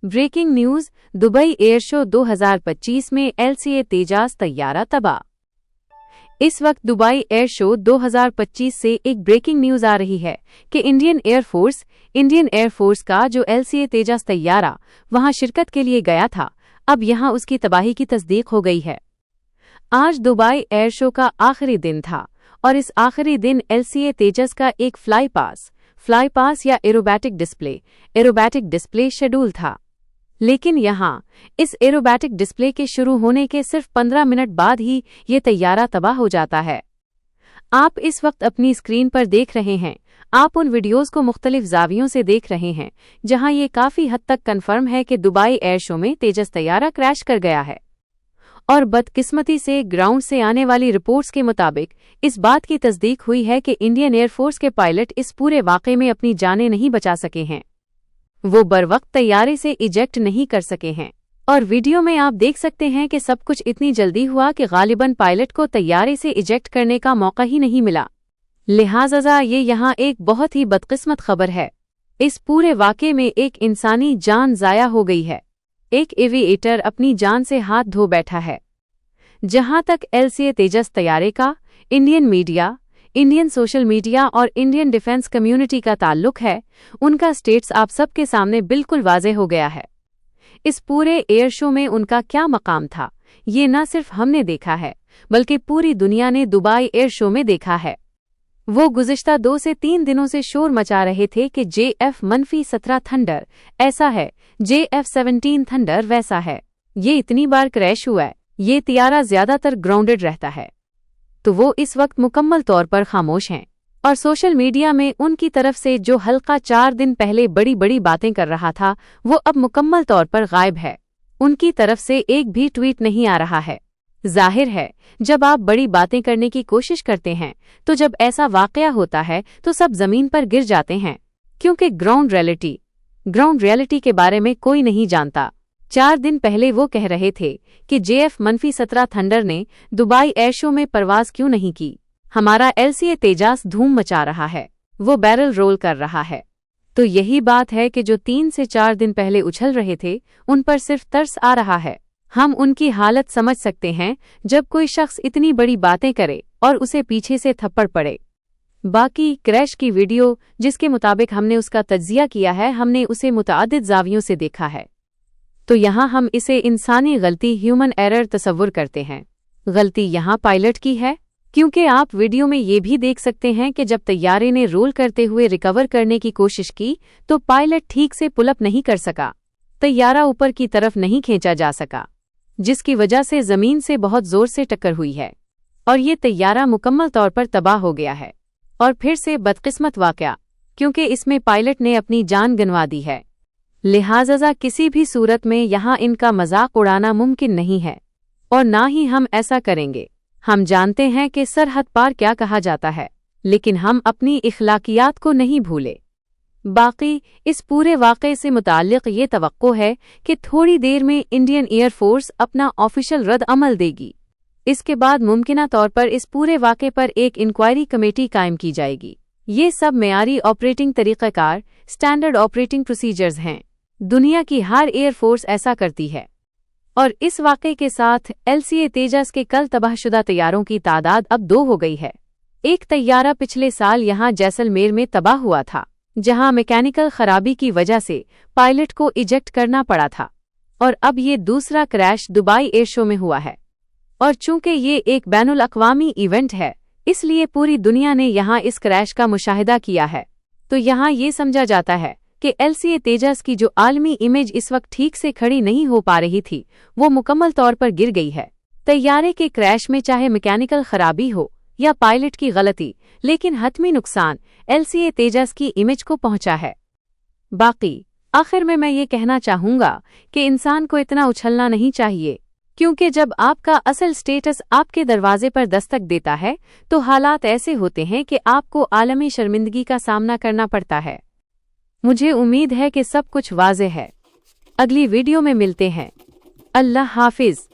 Breaking news, Dubai air show 2025 में LCA Tejas तैयारा तबाह। इस वक्त दुबई एयर शो 2025 से एक ब्रेकिंग न्यूज आ रही है कि इंडियन एयरफोर्स का जो LCA तेजास तैयारा वहां शिरकत के लिए गया था, अब यहां उसकी तबाही की तस्दीक हो गई है। आज दुबई एयर शो का आखिरी दिन था और इस आखिरी दिन LCA तेजस का एक फ्लाई पास या एरोबैटिक डिस्प्ले शेड्यूल था। लेकिन यहां इस एरोबैटिक डिस्प्ले के शुरू होने के सिर्फ 15 मिनट बाद ही ये तैयारा तबाह हो जाता है। आप इस वक्त अपनी स्क्रीन पर देख रहे हैं, आप उन वीडियोस को मुख्तलिफ जावियों से देख रहे हैं जहां ये काफी हद तक कन्फर्म है कि दुबई एयर शो में तेजस तैयारा क्रैश कर गया है। और बदकिस्मती से ग्राउंड से आने वाली रिपोर्ट्स के मुताबिक इस बात की तस्दीक हुई है कि इंडियन एयरफोर्स के पायलट इस पूरे वाक़े में अपनी जानें नहीं बचा सके हैं। वो बरवक्त तैयारे से इजेक्ट नहीं कर सके हैं। और वीडियो में आप देख सकते हैं कि सब कुछ इतनी जल्दी हुआ कि गालिबन पायलट को तैयारे से इजेक्ट करने का मौका ही नहीं मिला। लिहाजा ये यहाँ एक बहुत ही बदकिस्मत खबर है। इस पूरे वाक़े में एक इंसानी जान ज़ाया हो गई है। एक एविएटर अपनी जान से हाथ धो बैठा है। जहां तक LCA तेजस तैयारे का Indian media, Indian social media और इंडियन डिफेंस कम्युनिटी का ताल्लुक है, उनका स्टेट्स आप सबके सामने बिल्कुल वाज़े हो गया है। इस पूरे एयर शो में उनका क्या मकाम था, ये न सिर्फ हमने देखा है बल्कि पूरी दुनिया ने दुबई एयर शो में देखा है। वो गुज़िश्ता 2 से 3 दिनों से शोर मचा रहे थे कि JF-17 थंडर ऐसा है, JF-17 थंडर वैसा है, ये इतनी बार क्रैश हुआ है, ये तियारा ज्यादातर ग्राउंडेड रहता है। तो वो इस वक्त मुकम्मल तौर पर खामोश हैं और सोशल मीडिया में उनकी तरफ से जो हल्का 4 दिन पहले बड़ी बड़ी बातें कर रहा था वो अब मुकम्मल तौर पर गायब है। उनकी तरफ से एक भी ट्वीट नहीं आ रहा है। जाहिर है जब आप बड़ी बातें करने की कोशिश करते हैं तो जब ऐसा वाकया होता है तो सब जमीन पर गिर जाते हैं, क्योंकि ग्राउंड रियलिटी के बारे में कोई नहीं जानता। 4 दिन पहले वो कह रहे थे कि JF-17 थंडर ने दुबई एयर शो में परवाज क्यों नहीं की, हमारा LCA तेजास धूम मचा रहा है, वो बैरल रोल कर रहा है। तो यही बात है कि जो 3 से 4 दिन पहले उछल रहे थे उन पर सिर्फ तरस आ रहा है। हम उनकी हालत समझ सकते हैं जब कोई शख्स इतनी बड़ी बातें करे और उसे पीछे से थप्पड़ पड़े। बाकी क्रैश की वीडियो जिसके मुताबिक हमने उसका तज्जिया किया है, हमने उसे मुतअद्दिद जावियों से देखा है। तो यहाँ हम इसे इंसानी गलती, ह्यूमन एरर तसव्वुर करते हैं। गलती यहाँ पायलट की है, क्योंकि आप वीडियो में ये भी देख सकते हैं कि जब तैयारे ने रोल करते हुए रिकवर करने की कोशिश की तो पायलट ठीक से पुलअप नहीं कर सका, तैयारा ऊपर की तरफ नहीं खींचा जा सका, जिसकी वजह से जमीन से बहुत जोर से टक्कर हुई है और ये तैयारा मुकम्मल तौर पर तबाह हो गया है। और फिर से बदकिस्मत वाकया, क्योंकि इसमें पायलट ने अपनी जान गंवा दी है। लिहाजा किसी भी सूरत में यहाँ इनका मजाक उड़ाना मुमकिन नहीं है और ना ही हम ऐसा करेंगे। हम जानते हैं कि सरहद पार क्या कहा जाता है, लेकिन हम अपनी इखलाकियात को नहीं भूले। बाकी इस पूरे वाक़े से मुताल्लिक़ ये तवक्को है कि थोड़ी देर में इंडियन एयरफोर्स अपना ऑफिशियल रद्द अमल देगी। इसके बाद मुमकिना तौर पर इस पूरे वाक़े पर एक इंक्वायरी कमेटी कायम की जाएगी। ये सब मेयारी ऑपरेटिंग तरीक़ाकार, स्टैंडर्ड ऑपरेटिंग प्रोसीजर्स हैं। दुनिया की हर एयरफोर्स ऐसा करती है। और इस वाक़े के साथ LCA तेजस के कल तबाहशुदा तैयारों की तादाद अब 2 हो गई है। एक तैयारा पिछले साल यहाँ जैसलमेर में तबाह हुआ था, जहाँ मैकेनिकल खराबी की वजह से पायलट को इजेक्ट करना पड़ा था, और अब ये दूसरा क्रैश दुबई एयर शो में हुआ है। और चूंकि ये एक बैनुल अक़वामी इवेंट है, इसलिए पूरी दुनिया ने यहाँ इस क्रैश का मुशाहिदा किया है। तो यहाँ ये समझा जाता है कि LCA तेजस की जो आलमी इमेज इस वक्त ठीक से खड़ी नहीं हो पा रही थी, वो मुकम्मल तौर पर गिर गई है। तैयारे के क्रैश में चाहे मैकेनिकल खराबी हो या पायलट की गलती, लेकिन हतमी नुकसान LCA तेजस की इमेज को पहुंचा है। बाकी आखिर में मैं ये कहना चाहूँगा कि इंसान को इतना उछलना नहीं चाहिए, क्योंकि जब आपका असल स्टेटस आपके दरवाजे पर दस्तक देता है तो हालात ऐसे होते हैं कि आपको आलमी शर्मिंदगी का सामना करना पड़ता है। मुझे उम्मीद है कि सब कुछ वाज़ेह है। अगली वीडियो में मिलते हैं। अल्लाह हाफिज।